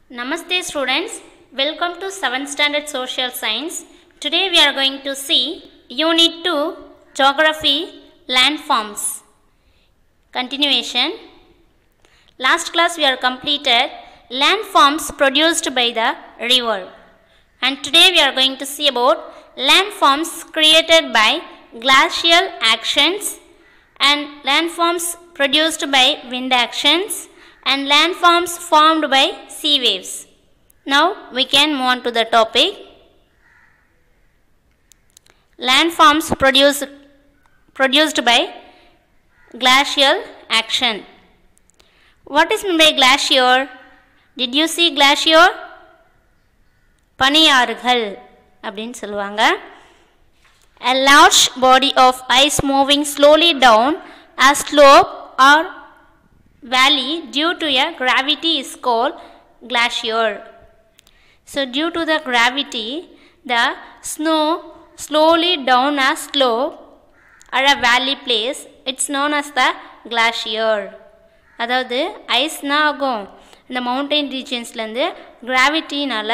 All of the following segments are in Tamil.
Namaste students, welcome to 7th Standard Social Science. Today we are going to see Unit 2 Geography Landforms. Continuation. Last class we are completed landforms produced by the river. And today we are going to see about landforms created by glacial actions and landforms produced by wind actions and landforms formed by sea waves. Now we can move on to the topic. Landforms produced by glacial action. What is meant by glacier? Did you see glacier? பனியாறுகள் அப்படின்னு சொல்லுவாங்க. A large body of ice moving slowly down a slope or valley due to a gravity is called glacier. So due to the gravity, the snow slowly down a slope or a valley place, it's known as the glacier. அதாவது ஐஸ்னா ஆகும் இந்த மவுண்டைன் ரீஜியன்ஸ்லேருந்து கிராவிட்டினால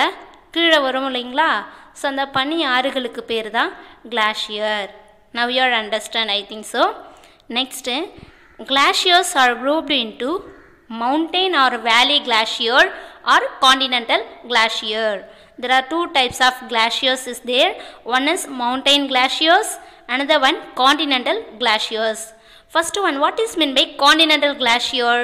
கீழே வரும் இல்லைங்களா, ஸோ அந்த பனி ஆறுகளுக்கு பேர் தான் glacier. Now you are understand, I think so. Next, glaciers are grouped into mountain or valley glacier or continental glacier. There are two types of glaciers is there. One is mountain glaciers, another one continental glaciers. First one, what is meant by continental glacier?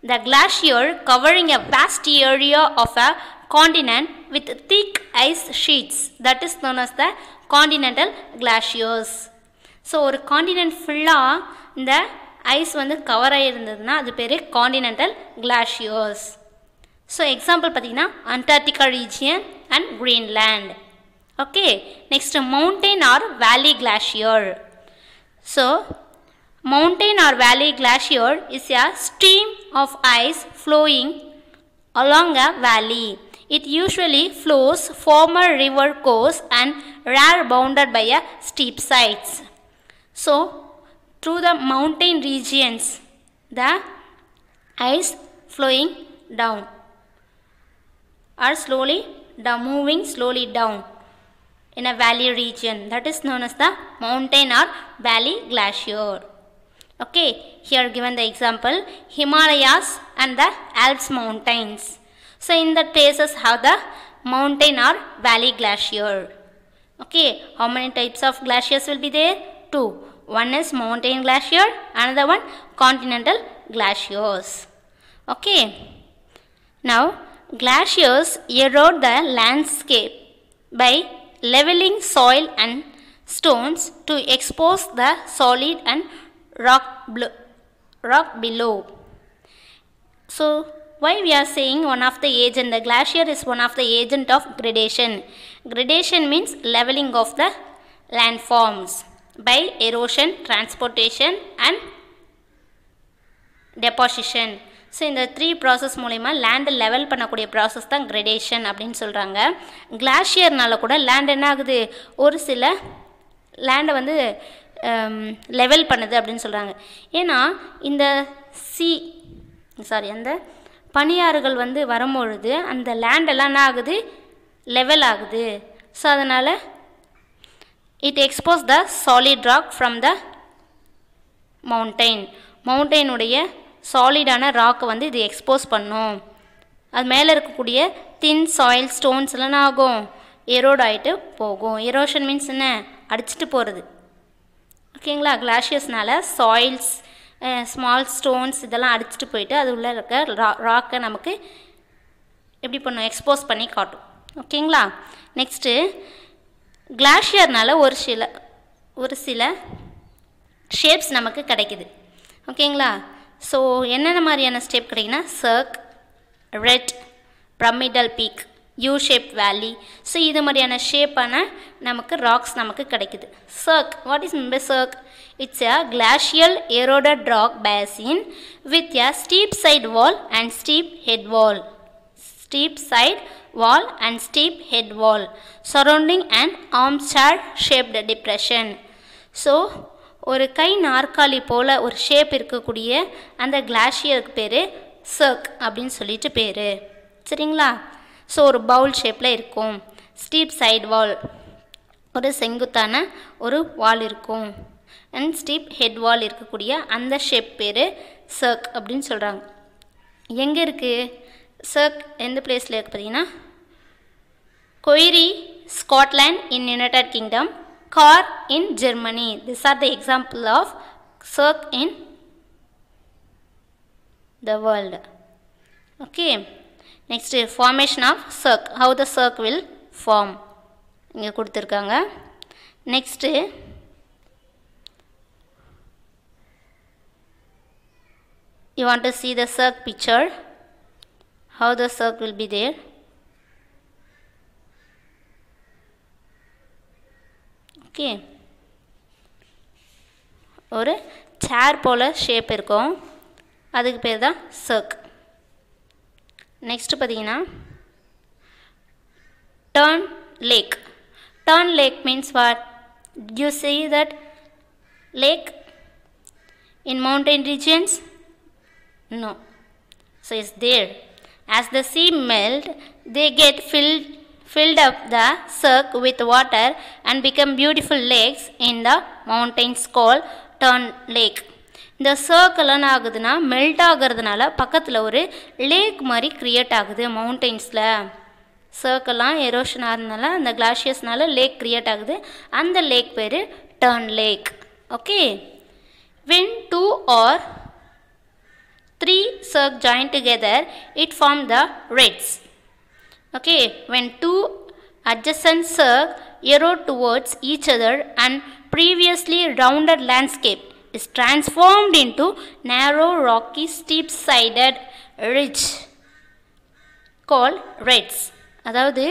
The glacier covering a vast area of a continent with thick ice sheets, that is known as the continental glaciers. So ஒரு காண்டினென்ட் ஃபுல்லாக இந்த ஐஸ் வந்து கவர் ஆகிருந்ததுன்னா அது பேர் காண்டினென்டல் கிளாஷியர்ஸ். ஸோ எக்ஸாம்பிள் பார்த்திங்கன்னா Antarctica region and Greenland. Okay, next mountain or valley glacier. So mountain or valley glacier is a stream of ice flowing along a valley. It usually flows former river course and rare bounded by a steep sides. So through the mountain regions, the ice flowing down or slowly down, moving slowly down in a valley region, that is known as the mountain or valley glacier. Okay, here given the example Himalayas and the Alps mountains. So in that places have the mountain or valley glacier. Okay, how many types of glaciers will be there? Two. One is mountain glacier, another one continental glaciers. Okay, now glaciers erode the landscape by leveling soil and stones to expose the solid and rock below. So why we are saying one of the agent, the glacier is one of the agent of gradation. Gradation means leveling of the landforms by erosion, transportation and deposition. So இந்த த்ரீ ப்ராசஸ் மூலிமா லேண்டை லெவல் பண்ணக்கூடிய ப்ராசஸ் தான் கிரடேஷன் அப்படின்னு சொல்கிறாங்க. கிளாஷியர்னால கூட லேண்ட் என்ன ஆகுது, ஒரு சில லேண்டை வந்து லெவல் பண்ணுது அப்படின்னு சொல்கிறாங்க. ஏன்னா இந்த அந்த பனியாறுகள் வந்து வரும்பொழுது அந்த லேண்டெல்லாம் என்ன ஆகுது, லெவல் ஆகுது. ஸோ அதனால் it expose the solid rock from the மவுண்டெயினுடைய சாலிடான ராக்கை வந்து இது எக்ஸ்போஸ் பண்ணும். அது மேலே இருக்கக்கூடிய தின் சாயில் ஸ்டோன்ஸ் எல்லாம் ஆகும், எரோட் ஆகிட்டு போகும். எரோஷன் மீன்ஸ் என்ன, அடிச்சுட்டு போகிறது. ஓகேங்களா, கிளாஷியர்ஸ்னால சாயில்ஸ் ஸ்மால் ஸ்டோன்ஸ் இதெல்லாம் அடிச்சுட்டு போயிட்டு அது உள்ளே இருக்க ராக்கை நமக்கு எப்படி பண்ணும், எக்ஸ்போஸ் பண்ணி காட்டும். ஓகேங்களா, நெக்ஸ்ட்டு கிளாஷியர்னால ஒரு சில ஷேப்ஸ் நமக்கு கிடைக்குது. ஓகேங்களா, ஸோ என்னென்ன மாதிரியான ஸ்டெப் கிடைக்குன்னா cirque, arete, pyramidal peak, U-shaped valley. So இது மாதிரியான ஷேப்பான நமக்கு ராக்ஸ் நமக்கு கிடைக்குது. Cirque, what is mean by cirque? It's a glacial eroded rock basin with a steep side wall and steep head wall. Steep side wall and steep head wall surrounding an armchair shaped depression. So ஒரு கை நாற்காலி போல் ஒரு ஷேப் இருக்கக்கூடிய அந்த கிளாஷியருக்கு பேர் சர்க் அப்படின்னு சொல்லிட்டு பேர். சரிங்களா? ஸோ ஒரு பவுல் ஷேப்பில் இருக்கும். ஸ்டீப் சைடு வால், ஒரு செங்குத்தான ஒரு வால் இருக்கும். அண்ட் ஸ்டீப் ஹெட் வால் இருக்கக்கூடிய அந்த ஷேப் பேர் சர்க் அப்படின்னு சொல்கிறாங்க. எங்கே இருக்குது சர்க்? எந்த பிளேஸில் இருக்குது பார்த்தீங்கன்னா, coire Scotland in United Kingdom, kar in Germany. These are the example of cirque in the world. Okay, next formation of cirque, how the cirque will form இங்கே கொடுத்துருக்காங்க. Next you want to see the cirque picture, how the cirque will be there. Okay, ஒரு சேர் போல் ஷேப் இருக்கும், அதுக்கு பேர் தான் சர்க். நெக்ஸ்ட்டு பார்த்தீங்கன்னா turn lake. Turn lake means what? You see that lake in mountain regions? No. So it's there. As the sea melt, they get filled up the cirque with water and become beautiful lakes in the mountains called turn lake. இந்த சர்க்கெல்லாம் ஆகுதுன்னா மெல்ட் ஆகிறதுனால பக்கத்தில் ஒரு லேக் மாதிரி க்ரியேட் ஆகுது மவுண்டெயின்ஸில். சர்க்கெல்லாம் எரோஷன் ஆகிறதுனால அந்த கிளாஷியர்ஸ்னால லேக் க்ரியேட் ஆகுது. அந்த லேக் பேர் turn lake. Okay, when 2 or 3 cirques join together, it forms the reds. Okay, when 2 adjacent cirques erode towards each other and previously rounded landscape is transformed into narrow, rocky, steep-sided ridge called reds. அதாவது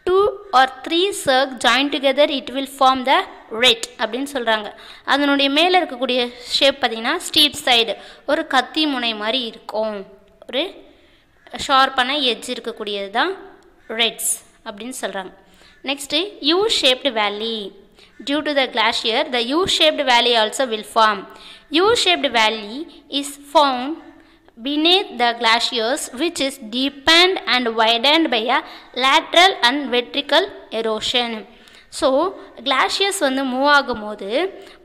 2 or 3 cirques join together, it will form the red அப்படின்னு சொல்கிறாங்க. அதனுடைய மேலே இருக்கக்கூடிய ஷேப் பார்த்திங்கன்னா ஸ்டீப் சைடு, ஒரு கத்தி முனை மாதிரி இருக்கும், ஒரு ஷார்ப்பான எட்ஜ் இருக்கக்கூடியது தான் ரெட்ஸ் அப்படின்னு சொல்கிறாங்க. நெக்ஸ்ட்டு யூ ஷேப்டு வேலி. Due to the glacier, the U-shaped valley also will form. U-shaped valley is found beneath the glaciers, which is deepened and widened by a lateral and vertical erosion. So glaciers வந்து மூவ் ஆகும்போது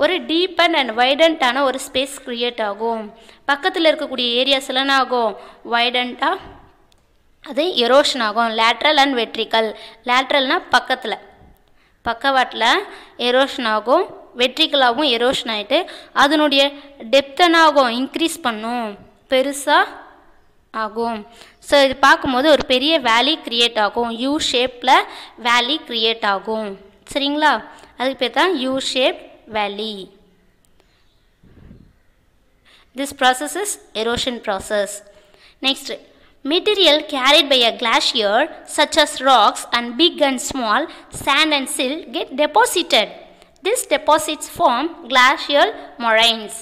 ஒரு டீப்பன் அண்ட் வைடண்டான ஒரு ஸ்பேஸ் க்ரியேட் ஆகும். பக்கத்தில் இருக்கக்கூடிய ஏரியாஸ் எல்லாம் ஆகும் வைடண்டாக, அது எரோஷன் ஆகும். Lateral and வெட்ரிக்கல். லேட்ரல்னால் பக்கத்தில், பக்கவாட்டில் எரோஷன் ஆகும். வெட்ரிக்கலாகவும் எரோஷன் ஆகிட்டு அதனுடைய டெப்த்தனாகும், இன்க்ரீஸ் பண்ணும், பெருசாக ஆகும். ஸோ இது பார்க்கும்போது ஒரு பெரிய வேலி க்ரியேட் ஆகும். யூ ஷேப்பில் வேலி க்ரியேட் ஆகும். சரிங்களா? அதுக்கு பேர் தான் யூ ஷேப் வேலி. This process is erosion process. Next, material carried by a glacier such as rocks and big and small sand and silt get deposited. These deposits form glacial moraines.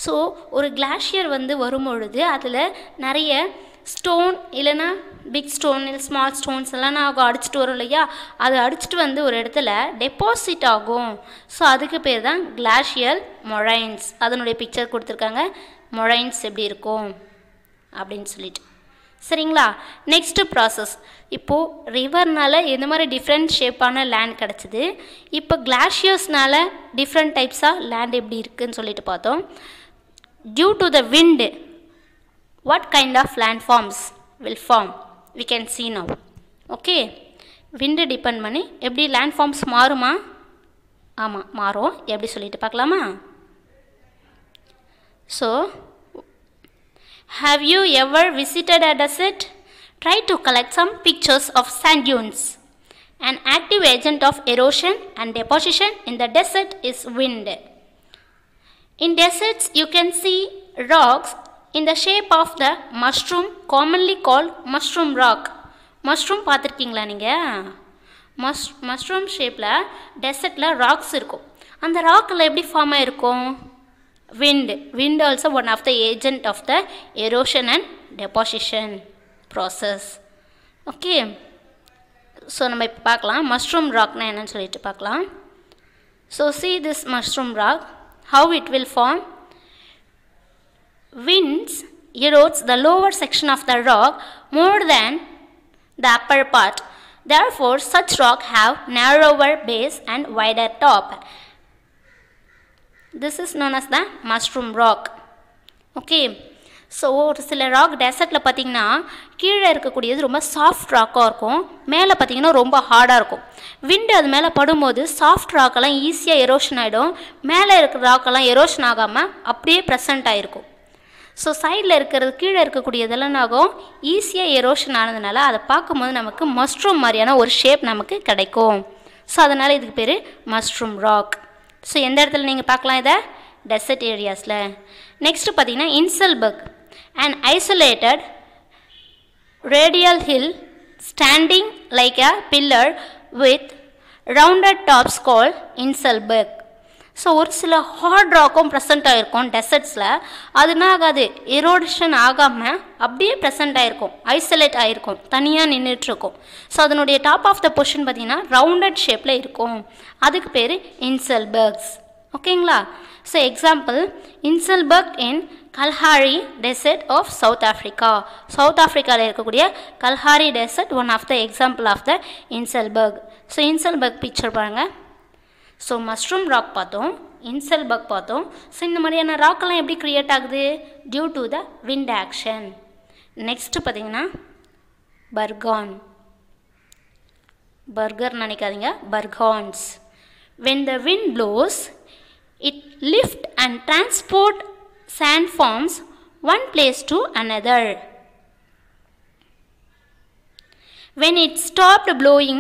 So ஒரு கிளாஷியர் வந்து வரும்பொழுது அதில் நிறைய ஸ்டோன் இல்லைன்னா பிக் ஸ்டோன் இல்லை ஸ்மால் ஸ்டோன்ஸ் எல்லாம் நாங்கள் அடிச்சுட்டு வரும் இல்லையா, அது அடிச்சுட்டு வந்து ஒரு இடத்துல டெபாசிட் ஆகும். ஸோ அதுக்கு பேர் தான் கிளாஷியல் மொரைன்ஸ். அதனுடைய பிக்சர் கொடுத்துருக்காங்க, மொரைன்ஸ் எப்படி இருக்கும் அப்படின்னு சொல்லிட்டு. சரிங்களா? Next process. இப்போது ரிவர்னால் எந்த மாதிரி டிஃப்ரெண்ட் ஷேப்பான லேண்ட் கிடச்சிது, இப்போ கிளாஷியர்ஸ்னால் டிஃப்ரெண்ட் டைப்ஸாக லேண்ட் எப்படி இருக்குதுன்னு சொல்லிட்டு பார்த்தோம். Due to the wind, what kind of landforms will form? We can see now. Okay, wind depend பண்ணி எப்படி லேண்ட்ஃபார்ம்ஸ் மாறுமா? ஆமாம், மாறும். எப்படி சொல்லிட்டு பார்க்கலாமா? So have you ever visited a desert? Try to collect some pictures of sand dunes. An active agent of erosion and deposition in the desert is wind. In deserts, you can see rocks in the shape of the mushroom, commonly called mushroom rock. Mushroom பார்த்துருக்கீங்களா நீங்கள்? மஷ்ரூம் ஷேப்பில் டெசர்ட்டில் ராக்ஸ் இருக்கும். அந்த ராக்கில் எப்படி ஃபார்ம் ஆகிருக்கும்? Wind also one of the agent of the erosion and deposition process. Okay, so நம்ம இப்போ பார்க்கலாம் மஷ்ரூம் ராக்னா என்னன்னு சொல்லிட்டு பார்க்கலாம். So see this mushroom rock, how it will form. Winds erodes the lower section of the rock more than the upper part. Therefore, such rock have narrower base and wider top. This is known as the mushroom rock. Okay. So ஒரு சில ராக் டெசர்ட்டில் பார்த்திங்கன்னா கீழே இருக்கக்கூடியது ரொம்ப சாஃப்ட் ராக்காக இருக்கும், மேலே பார்த்திங்கன்னா ரொம்ப ஹார்டாக இருக்கும். விண்டு அது மேலே படும்போது சாஃப்ட் ராக்கெல்லாம் ஈஸியாக எரோஷன் ஆகிடும், மேலே இருக்கிற ராக்கெல்லாம் எரோஷன் ஆகாமல் அப்படியே ப்ரெசண்ட் ஆகிருக்கும். ஸோ சைடில் இருக்கிறது கீழே இருக்கக்கூடியதெல்லாம் ஆகும் ஈஸியாக எரோஷன் ஆனதுனால அதை பார்க்கும்போது நமக்கு மஷ்ரூம் மாதிரியான ஒரு ஷேப் நமக்கு கிடைக்கும். ஸோ அதனால் இதுக்கு பேர் மஷ்ரூம் ராக். ஸோ எந்த இடத்துல நீங்கள் பார்க்கலாம் இதை? டெசர்ட் ஏரியாஸில். நெக்ஸ்ட்டு பார்த்திங்கன்னா இன்சல்பர்க், an isolated radial hill standing like a pillar with rounded tops called Inselberg. So ஒரு சில ஹார்ட் ராக்கும் ப்ரெசென்ட் ஆகிருக்கும் டெசர்ட்ஸில், அது என்ன ஆகாது, எரோஷன் ஆகாமல் அப்படியே ப்ரெசென்ட் ஆகிருக்கும், ஐசோலேட் ஆகிருக்கும், தனியாக நின்றுட்டுருக்கும். ஸோ அதனுடைய டாப் ஆஃப் த பொசிஷன் பார்த்திங்கன்னா ரவுண்டட் ஷேப்பில் இருக்கும், அதுக்கு பேர் இன்சல்பர்க்ஸ். ஓகேங்களா? So example inselberg in Kalahari desert of South Africa. South ஆஃப்ரிக்காவில் இருக்கக்கூடிய Kalahari desert one of the example of the inselberg. So inselberg picture பாருங்கள். ஸோ மஷ்ரூம் ராக் பார்த்தோம், இன்சல்பர்க் பார்த்தோம். ஸோ இந்த மாதிரியான ராக்கெல்லாம் எப்படி க்ரியேட் ஆகுது? Due to the wind action. Next பார்த்திங்கன்னா பர்கான். பர்கர் நினைக்காதீங்க, பர்கான்ஸ். when the wind blows it lift and transport sandforms one place to another. When it stopped blowing,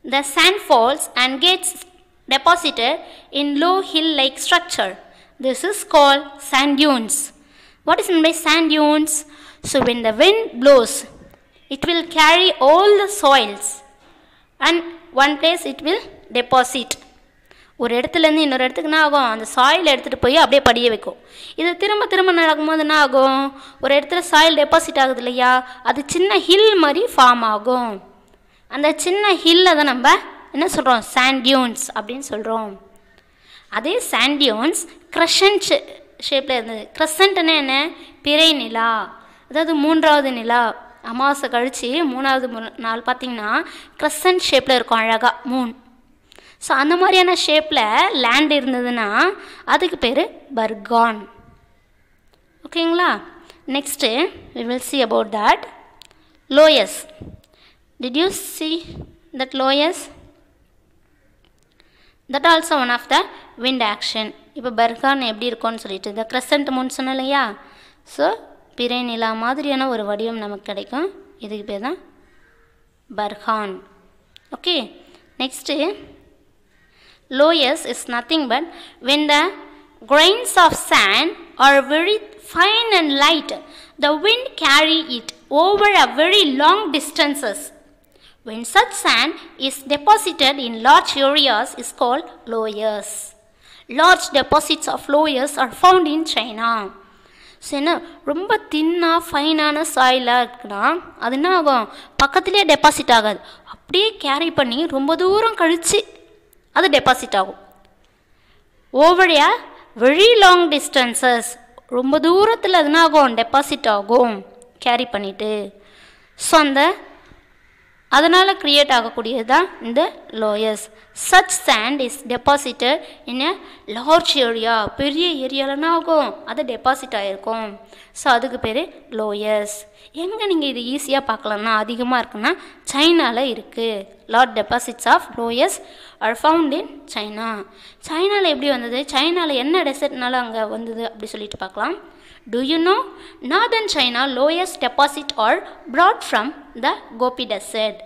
the sand falls and gets deposited in low hill-like structure. This is called sand dunes. What is meant by sand dunes? So when the wind blows, it will carry all the soils and one place it will deposit. ஒரு இடத்துலேருந்து இன்னொரு இடத்துக்கு என்ன ஆகும், அந்த சாயில் எடுத்துகிட்டு போய் அப்படியே படிய வைக்கும். இது திரும்ப திரும்ப நடக்கும்போது என்ன ஆகும், ஒரு இடத்துல சாயில் டெபாசிட் ஆகுது இல்லையா, அது சின்ன ஹில் மாதிரி ஃபார்ம் ஆகும். அந்த சின்ன ஹில்லை தான் நம்ம என்ன சொல்கிறோம், சாண்ட் டியூன்ஸ் அப்படின்னு சொல்கிறோம். அதே சாண்ட் டியூன்ஸ் க்ரஷன்ட் ஷேப்பில் இருந்தது. க்ரசன்ட்னா என்ன, பிறை நிலா, அதாவது மூன்றாவது நிலா, அமாவாசை கழித்து மூணாவது நாள் பார்த்திங்கன்னா க்ரசன்ட் ஷேப்பில் இருக்கும் அழகாக மூன். ஸோ அந்த மாதிரியான ஷேப்பில் லேண்ட் இருந்ததுன்னா அதுக்கு பேர் பர்கான். ஓகேங்களா? Next we will see about that loess. Did you see that loess? That also one of the wind action. இப்போ பர்கான் எப்படி இருக்கும்னு சொல்லிட்டு இந்த க்ரெசன்ட் மூன் சொன்னோம் இல்லையா, ஸோ பிறை நிலா மாதிரியான ஒரு வடிவம் நமக்கு கிடைக்கும், இதுக்கு பேர் தான் Farhan. Okay. Next loess is nothing but when the grains of sand are very fine and light, the wind carry it over a very long distances. When such sand is deposited in large areas is called loess. Large deposits of loess are found in China. So என்ன ரொம்ப தின்னாக ஃபைனான சாயிலாக இருக்குன்னா அது என்ன ஆகும், பக்கத்துலேயே டெபாசிட் ஆகாது, அப்படியே கேரி பண்ணி ரொம்ப தூரம் கழித்து அது டெபாசிட் ஆகும். ஓவர் ஏ வெரி லாங் டிஸ்டன்சஸ், ரொம்ப தூரத்தில் அது என்ன ஆகும், டெபாசிட் ஆகும் கேரி பண்ணிவிட்டு. ஸோ அதனால் க்ரியேட் ஆகக்கூடியது தான் இந்த loess. Such sand is deposited in a large area, பெரிய ஏரியாலன்னா ஆகும் அது டெபாசிட் ஆகிருக்கும். ஸோ அதுக்கு பேர் லோயஸ். எங்கே நீங்கள் இது ஈஸியாக பார்க்கலாம்னா அதிகமாக இருக்குன்னா சைனாவில் இருக்குது. Large deposits of loess are found in China. சைனாவில் எப்படி வந்தது, சைனாவில் என்ன டெசர்ட்னால அங்கே வந்தது அப்படி சொல்லிட்டு பார்க்கலாம். Do you know northern China lowest deposit are brought from the Gobi Desert.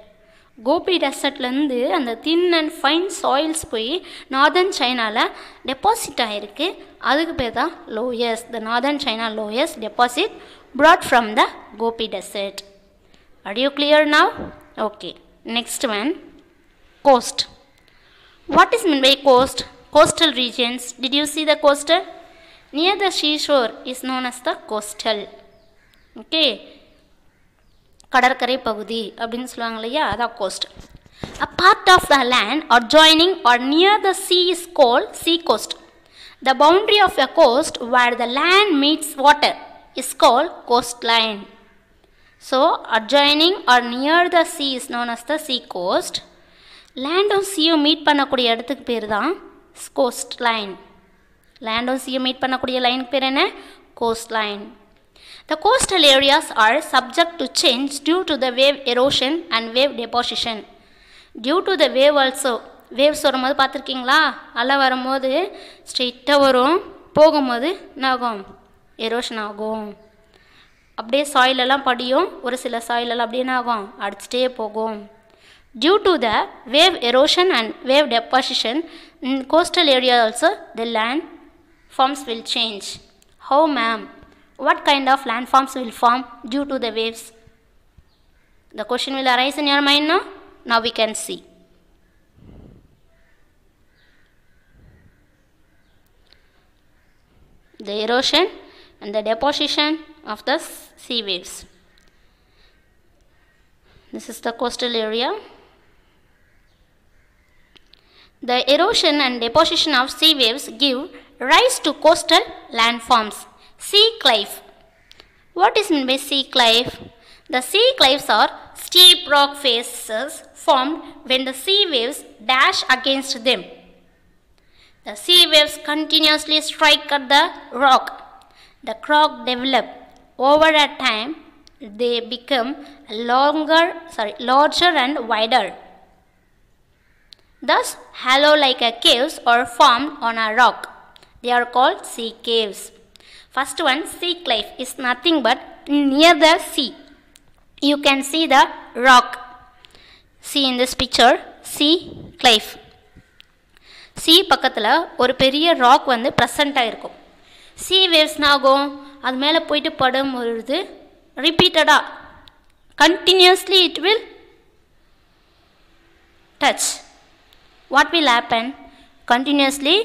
Gopi டெசர்ட்லேருந்து அந்த தின் அண்ட் ஃபைன் சாயில்ஸ் போய் நார்தர்ன் சைனாவில் டெபாசிட் ஆகிருக்கு, அதுக்கு பேர் தான் lowers. The northern China lowers deposit brought from the Gobi Desert. Are you clear now? Okay. Next one, coast. What is meant by coast? Coastal regions. Did you see the coastal? Near the seashore is known as the coastal. Okay. கடற்கரை பகுதி அப்படின்னு சொல்லுவாங்க இல்லையா, அதான் cost. A part of the land adjoining or near the sea is called sea coast. The boundary of a coast where the land meets water is called coastline. So adjoining or near the sea is known as the sea coast. Land-um sea-um meet பண்ணக்கூடிய இடத்துக்கு பேர் தான் coast line. Land-um sea-um meet பண்ணக்கூடிய லைனுக்கு பேர் என்ன? Coast line. The coastal areas are subject to change due to the wave erosion and wave deposition. Due to the wave also. Waves வரும்போது பார்த்துருக்கீங்களா? அலை வரும்போது ஸ்ட்ரெயிட்டாக வரும், போகும்போது என்ன ஆகும்? எரோஷன் ஆகும். அப்படியே சாயிலெல்லாம் படியும், ஒரு சில சாயிலெல்லாம் அப்படியே என்ன ஆகும்? அடிச்சுட்டே போகும். Due to the wave erosion and wave deposition in coastal area also, the land forms will change. How, ma'am? What kind of landforms will form due to the waves? The question will arise in your mind now. Now we can see. The erosion and the deposition of the sea waves. This is the coastal area. The erosion and deposition of sea waves give rise to coastal landforms. Sea cliff. What is meant by sea cliff? The sea cliffs are steep rock faces formed when the sea waves dash against them. The sea waves continuously strike at the rock. The rock develop. Over a time, they become larger and wider. Thus, hollow-like caves are formed on a rock. They are called sea caves. First one, sea cliff is nothing but near the sea. You can see the rock. See in this picture, sea cliff. sea பக்கத்தில் ஒரு பெரிய ராக் வந்து ப்ரெசண்ட்டாக இருக்கும். sea waves ஆகும், அது மேலே போயிட்டு படும் பொழுது ரிப்பீட்டடாக continuously it will touch. What will happen? Continuously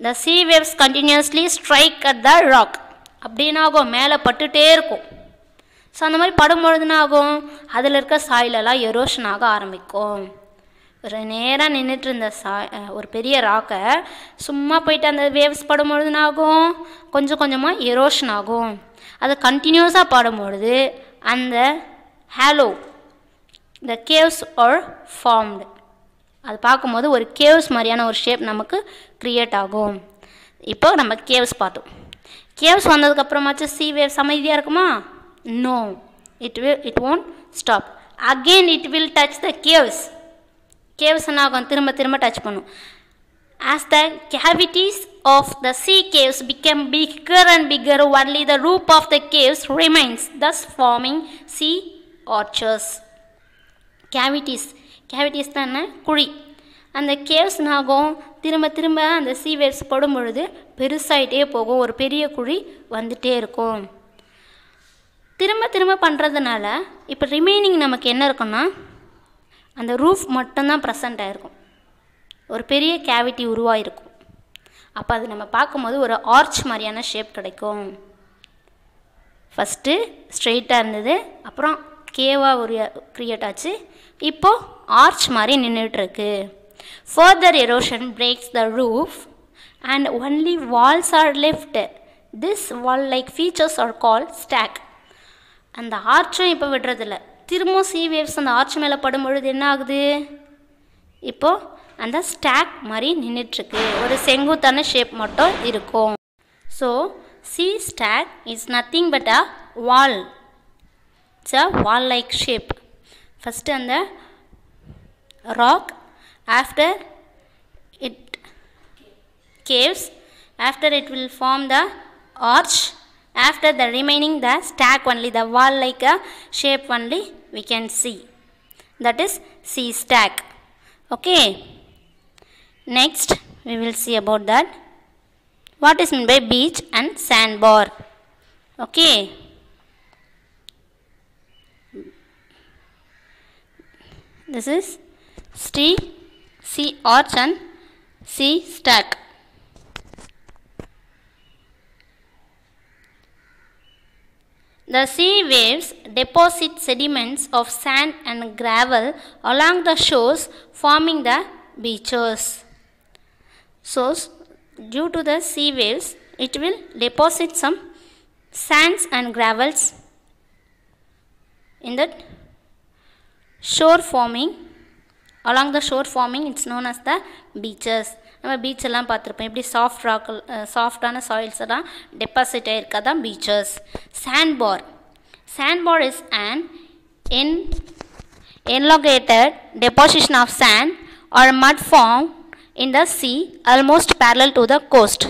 the sea waves continuously strike at the rock. அப்படின்னா ஆகும், மேலே பட்டுட்டே இருக்கும். ஸோ அந்த மாதிரி படும்பொழுதுனா ஆகும், அதில் இருக்க சாயிலெல்லாம் எரோஷன் ஆக ஆரம்பிக்கும். ஒரு நேராக நின்றுட்டு இருந்த ஒரு பெரிய ராக்கை சும்மா போயிட்டு அந்த வேவ்ஸ் படும்பொழுதுனா ஆகும், கொஞ்சம் கொஞ்சமாக எரோஷன் ஆகும். அது கண்டினியூஸாக பாடும்பொழுது அந்த Halo the caves are formed. அது பார்க்கும்போது ஒரு கேவ்ஸ் மாதிரியான ஒரு ஷேப் நமக்கு க்ரியேட் ஆகும். இப்போ நம்ம கேவ்ஸ் பார்த்தோம். கேவ்ஸ் வந்ததுக்கப்புறமாச்சும் sea waves அமைதியாக இருக்குமா? No, it won't stop. Again it will touch the caves. Caves ஆகும், திரும்ப திரும்ப டச் பண்ணும். As the cavities of the sea caves become bigger and bigger, only the roof of the caves remains, thus forming sea arches. cavities தான் என்ன? குழி. அந்த கேவ்ஸ் ஆகும், திரும்ப திரும்ப அந்த sea waves படும் பொழுது பெருசாயிட்டே போகும், ஒரு பெரிய குழி வந்துட்டே இருக்கும். திரும்ப திரும்ப பண்ணுறதுனால இப்போ ரிமைனிங் நமக்கு என்ன இருக்குன்னா அந்த ரூஃப் மட்டும்தான் ப்ரெசண்ட் ஆகிருக்கும், ஒரு பெரிய கேவிட்டி உருவாகிருக்கும். அப்போ அது நம்ம பார்க்கும்போது ஒரு ஆர்ச் மாதிரியான ஷேப் கிடைக்கும். ஃபஸ்ட்டு ஸ்ட்ரெயிட்டாக இருந்தது, அப்புறம் கேவாக ஒரு க்ரியேட் ஆச்சு, இப்போது ஆர்ச் மாதிரி நின்றுட்டுருக்கு. Further erosion breaks the roof and only walls are left. This wall like features are called stack. அந்த ஆர்ச்சும் இப்போ விடுறதில்ல, திரும்ப sea waves அந்த ஆர்ச் மேலே படும் பொழுது என்ன ஆகுது? இப்போது அந்த ஸ்டாக் மாதிரி நின்றுட்டுருக்கு, ஒரு செங்குத்தான ஷேப் மட்டும் இருக்கும். So sea stack is nothing but a wall. It's a wall like shape. First அந்த rock, after it caves, after it will form the arch, after the remaining the stack only, the wall like a shape only we can see. That is sea stack. Okay, next we will see about that. What is meant by beach and sandbar? Okay, this is sea arch and sea stack. The sea waves deposit sediments of sand and gravel along the shores, forming the beaches. So, due to the sea waves, it will deposit some sands and gravels in the shore forming, along the shore forming, it's known as the beaches. நம்ம பீச் எல்லாம் பார்த்துருப்போம், எப்படி சாஃப்ட் ராக் சாஃப்டான சாயில்ஸ் எல்லாம் டெபாசிட் ஆகிருக்கா தான் beaches. Sandbar. Sandbar is an elongated deposition of sand or mud found in the sea almost parallel to the coast.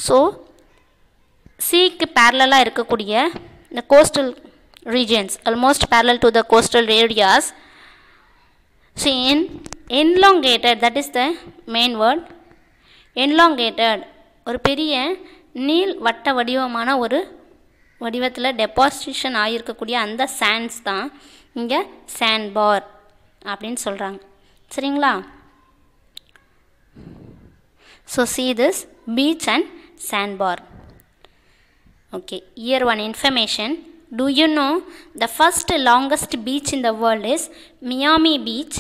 So சீக்கு பேரலாக இருக்கக்கூடிய இந்த coastal regions almost parallel to the coastal areas. So in elongated, that is the main word, elongated, ஒரு பெரிய நீள் வட்ட வடிவமான ஒரு வடிவத்தில் டெபாசிஷன் ஆகியிருக்கக்கூடிய அந்த சாண்ட்ஸ் தான் இங்கே சாண்ட் பார் அப்படின்னு சொல்கிறாங்க. சரிங்களா? So see this beach and sandbar. Okay, year 1 information. Do you know the first longest beach in the world is Miami Beach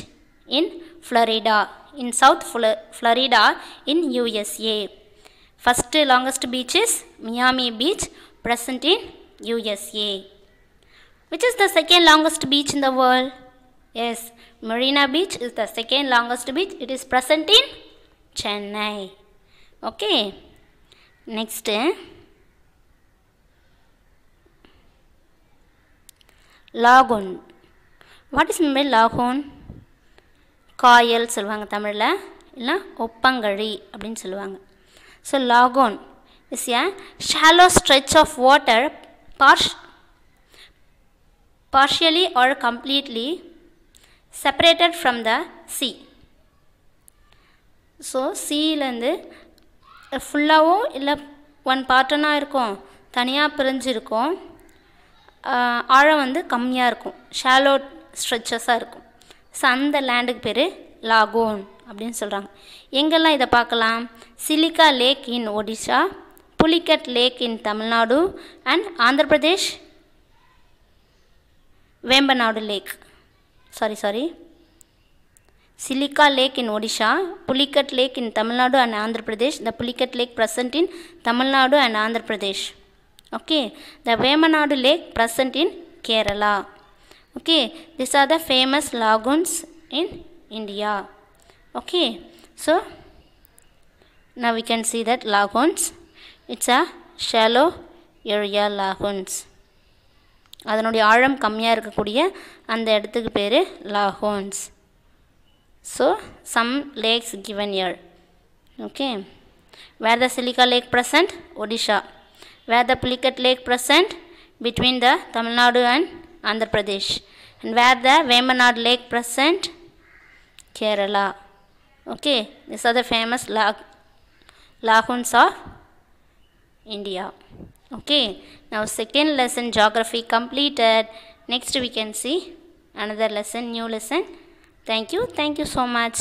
in Florida, in South Florida in USA. First longest beach is Miami Beach, present in USA. Which is the second longest beach in the world? Yes, Marina Beach is the second longest beach. It is present in Chennai. Okay, next lagoon. What is meant by lagoon? Kayal சொல்லுவாங்க தமிழில், இல்லை ஒப்பங்கழி அப்படின்னு சொல்லுவாங்க. So lagoon is a shallow stretch of water partially or completely separated from the sea. So சீலேருந்து ஃபுல்லாகவோ இல்லை ஒன் பார்ட்டனாக இருக்கும், தனியாக பிரிஞ்சிருக்கும், ஆழம் வந்து கம்மியாக இருக்கும், ஷாலோ ஸ்ட்ரெச்சஸாக இருக்கும். ஸோ அந்த லேண்டுக்கு பேர் லாகூன் அப்படின்னு சொல்கிறாங்க. எங்கெல்லாம் இதை பார்க்கலாம்? Chilika lake in Odisha, Pulicat lake in Tamil Nadu and Andhra Pradesh Vembanad lake. Sorry Silika Lake in Odisha, Pulikat Lake in Tamil Nadu and Andhra Pradesh. The Pulikat Lake present in Tamil Nadu and Andhra Pradesh. Okay, the Vemanadu Lake present in Kerala. Okay, these are the famous lagoons in India. Okay, so now we can see that lagoons, it's a shallow area lagoons. அதனுடைய ஆழம் கம்மியாக இருக்கக்கூடிய அந்த இடத்துக்கு பேர் lagoons. So some lakes given here. Okay, where the Silika Lake present? Odisha. Where the Pulikat Lake present? Between the Tamil Nadu and Andhra Pradesh. And where the Vemanad Lake present? Kerala. Okay, these are the famous lagoons of India. Okay, now second lesson geography completed. Next we can see another lesson, new lesson. Thank you so much.